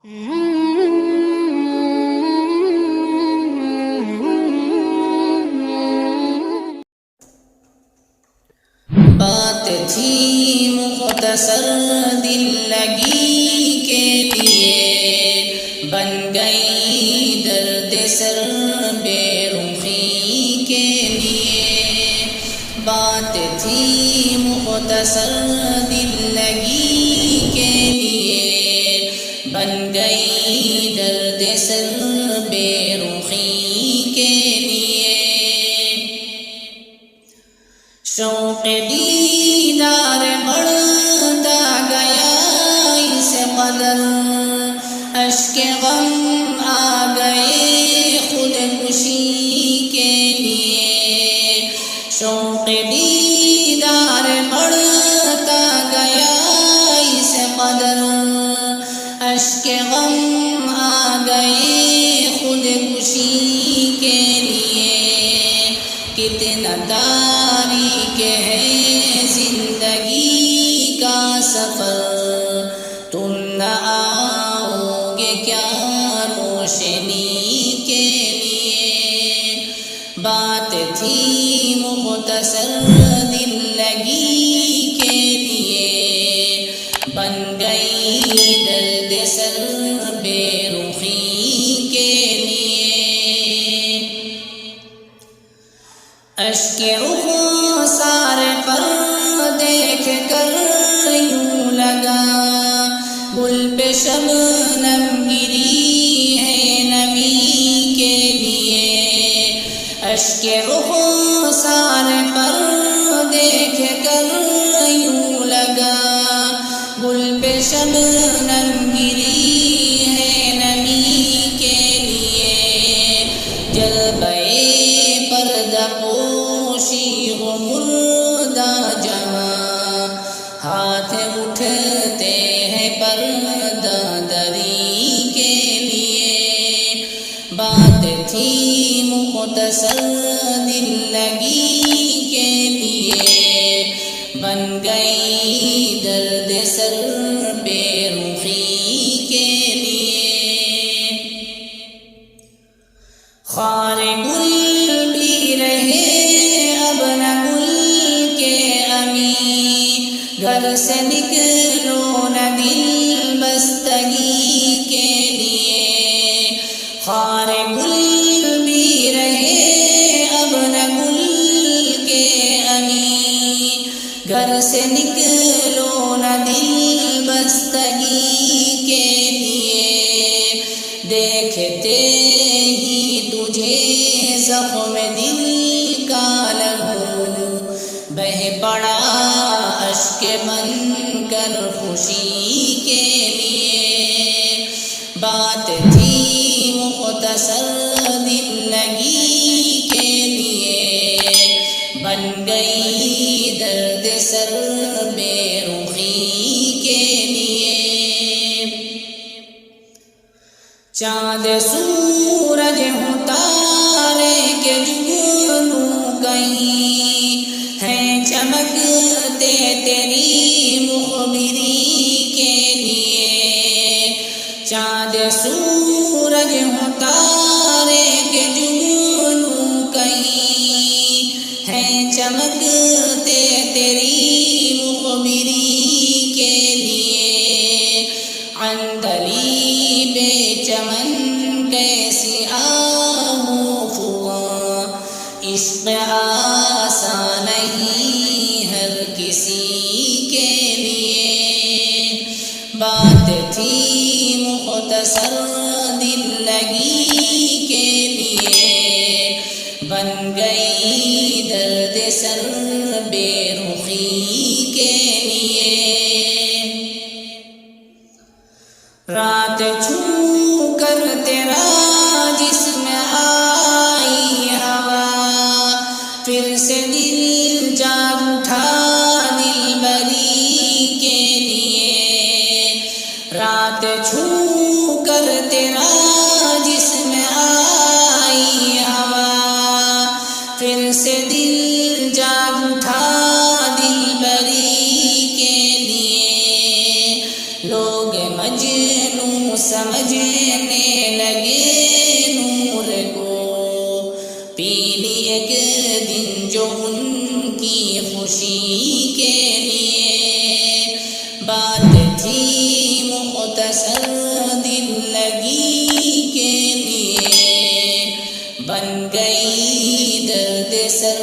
بات تھی مختصر دل لگی کے لیے، بن گئی درد سر بے رخی کے لیے۔ بات تھی مختصر دل لگی کے لیے، بن گئی درد سر بے رخی کے لیے۔ شوق دیدار بڑھتا گیا اس قدر، اشک غم آ گئے خود کشی کے لیے۔ شوق دیدار بڑھتا گیا اس قدر، اشک غم آ گئے خود کشی کے لیے۔ کتنا تاریک ہے زندگی کا سفر، تم نہ آؤ گے کیا روشنی کے لیے۔ بات تھی مختصر دل لگی کے لیے، بن گئی درد سر بے رخی کے لیے۔ اشک رخسار پر دیکھ کر یوں لگا، گل پہ شبنم گری ہے نمی کے لیے۔ اشک رخسار پر دیکھ کر یوں لگا، گل پہ شبنم گری ہے نمی کے لیے۔ جلوہ پردہ پوشی ہو مردہ جہاں، ہاتھ اٹھتے ہیں پردہ دری کے لیے۔ بات تھی مختصر دل لگی کے لیے، بن گئی درد سر بے رخی کے لیے۔ خار گل بھی رہے اب نہ گل کے امی، گھر سے نکلو نہ دل بستگی کے لیے۔ خار گل بھی رہے اب نہ گل کے امی، گھر سے نکلو نہ دل بستگی کے لیے۔ دیکھتے ہی تجھے زخم دل کا لہو بہہ پڑا اشک بن کر خوشی کے لیے۔ بات تھی مختصر دل لگی کے لیے، بن گئی درد سر بے رخی کے لیے۔ چاند سورج ہوں تارے کے جگنوں کہیں ہیں چمکتے تیری مخبری کے لیے۔ چاند سورج ہوں تارے کے جگنوں کہیں ہیں چمکتے تیری مخبری کے لیے۔ عندلیب چمن کیسی آہو فغاں، عشق آسان نہیں ہر کسی کے لیے۔ بات تھی مختصر دل لگی کے لیے، بن گئی درد سر بے رخی کے لیے۔ رات چھو کر تیرا جسم آئی ہوا، پھر سے دل جاگ اٹھا دل بری کے لیے۔ رات چھو کر تیرا جسم آئی ہوا، پھر سے دل جاگ اٹھا دل بری کے لیے۔ لوگ مجنوں سمجھنے لگے نور کو، پی لی ایک دن جو ان کی خوشی کے لیے، بات تھی مختصر دل لگی کے لیے، بن گئی درد سر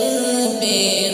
پہ